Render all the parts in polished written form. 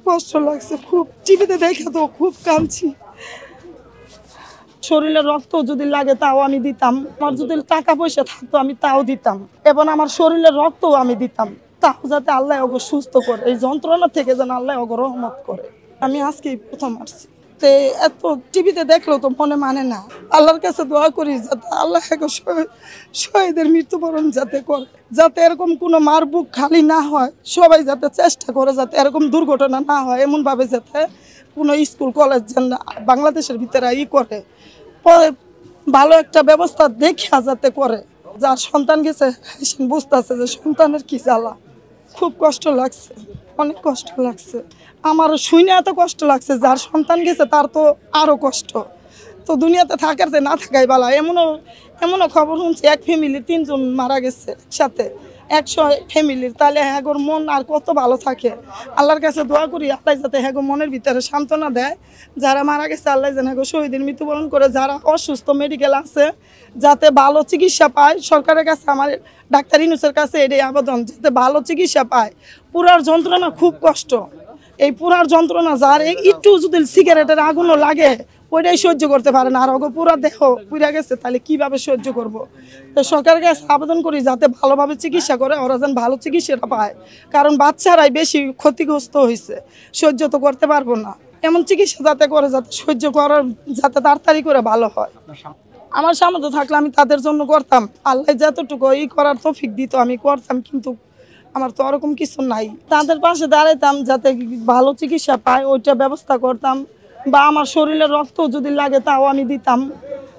কষ্ট লাগছে, খুব টিভিতে দেখে তো খুব কাঁদছি। শরীরে রক্ত যদি লাগে তাও আমি দিতাম, আমার যদি টাকা পয়সা থাকতো আমি তাও দিতাম, এবং আমার শরীরের রক্তও আমি দিতাম, তাও যাতে আল্লাহ ওকে সুস্থ করে, এই যন্ত্রণা থেকে যেন আল্লাহ ওকে রহমত করে। আমি আজকেই প্রথম আসছি, তো এত টিভিতে দেখলেও তো মনে মানে না। আল্লাহর কাছে দোয়া করি যাতে আল্লাহ শহীদের মৃত্যুবরণ যাতে করে, যাতে এরকম কোনো মার বুক খালি না হয়। সবাই যাতে চেষ্টা করে যাতে এরকম দুর্ঘটনা না হয়, এমনভাবে যাতে কোনো স্কুল কলেজ যেন বাংলাদেশের ভিতরে করে পরে ভালো একটা ব্যবস্থা দেখা যাতে করে। যার সন্তান গেছে বুঝতেছে যে সন্তানের কি জ্বালা। খুব কষ্ট লাগছে, অনেক কষ্ট লাগছে। আমার শুনে এত কষ্ট লাগছে, যার সন্তান গেছে তার তো আরও কষ্ট। তো দুনিয়াতে থাকার যে না থাকাই বালা। এমনও খবর শুনছি এক ফ্যামিলির 3 জন মারা গেছে একসাথে, 100 ফ্যামিলির। তাহলে হ্যাগোর মন আর কত ভালো থাকে। আল্লাহর কাছে দোয়া করি আল্লাহ যাতে হ্যাগো মনের ভিতরে সান্ত্বনা দেয়। যারা মারা গেছে আল্লাহ যেন হ্যাগো শহীদের মৃত্যুবরণ করে। যারা অসুস্থ মেডিকেল আছে যাতে ভালো চিকিৎসা পায়। সরকারের কাছে আমার ডাক্তার ইউনূসের কাছে এটাই আবেদন, যাতে ভালো চিকিৎসা পায়। পুরার যন্ত্রণা খুব কষ্ট, এই পুরার যন্ত্রণা যার একটু যদি সিগারেটের আগুনও লাগে ওইটাই সহ্য করতে পারে না, আর ওকে পুরা দেহ পুড়ে গেছে, তাহলে কিভাবে সহ্য করব। তো সরকারের কাছে আবেদন করি যাতে ভালোভাবে চিকিৎসা করে, ওরা যেন ভালো চিকিৎসাটা পায়। কারণ বাচ্চারাই বেশি ক্ষতিগ্রস্ত হয়েছে, সহ্য তো করতে পারবো না। এমন চিকিৎসা যাতে করে যাতে সহ্য করার যাতে তাড়াতাড়ি করে ভালো হয়। আমার সামর্থ্য থাকলে আমি তাদের জন্য করতাম, আল্লাহ যতটুকু করার তৌফিক দিত আমি করতাম, কিন্তু আমার তো ওরকম কিছু নাই। তাদের পাশে দাঁড়াইতাম যাতে ভালো চিকিৎসা পায়, ওইটা ব্যবস্থা করতাম। বা আমার শরীরে রক্ত যদি লাগে তাও আমি দিতাম,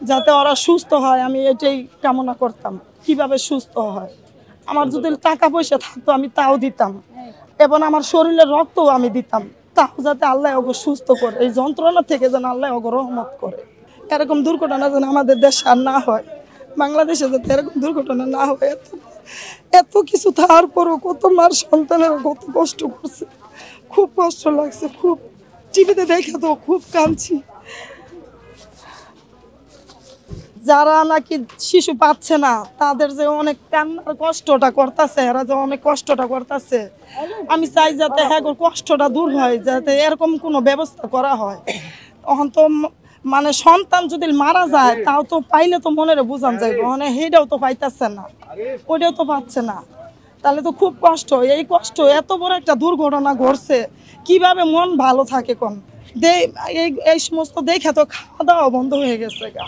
যাতে ওরা সুস্থ হয়। আমি এটাই কামনা করতাম, কিভাবে সুস্থ হয়। আমার যদি টাকা পয়সা থাকতো আমি তাও দিতাম, এবং আমার শরীরের রক্তও আমি দিতাম, তাও যাতে আল্লাহ ওকে সুস্থ করে, এই যন্ত্রণা থেকে যেন আল্লাহ ওকে রহমত করে। এরকম দুর্ঘটনা যেন আমাদের দেশে আর না হয়, বাংলাদেশে যাতে এরকম দুর্ঘটনা না হয়। এত কিছু তারপরও কত মার সন্তানেরা কত কষ্ট করছে, খুব কষ্ট লাগছে, খুব টিভিতে দেখে তো খুব কাঁদছি। যারা নাকি শিশু পাচ্ছে না তাদের যে অনেক কান্নার কষ্টটা করতেছে, এরা যে অনেক কষ্টটা করতেছে, আমি চাই যাতে হ্যাঁ কষ্টটা দূর হয়, যাতে এরকম কোনো ব্যবস্থা করা হয়। তখন তো মানে সন্তান যদি মারা যায় তাও তো পাইলে তো মনের বুঝান যাইব, মানে সেইটাও তো পাইতেছে না, ওইটাও তো পাচ্ছে না, তাহলে তো খুব কষ্ট। এই কষ্ট, এত বড় একটা দুর্ঘটনা ঘটছে, কিভাবে মন ভালো থাকে কোন এই সমস্ত দেখে তো খাওয়া দাওয়া বন্ধ হয়ে গেছে গা।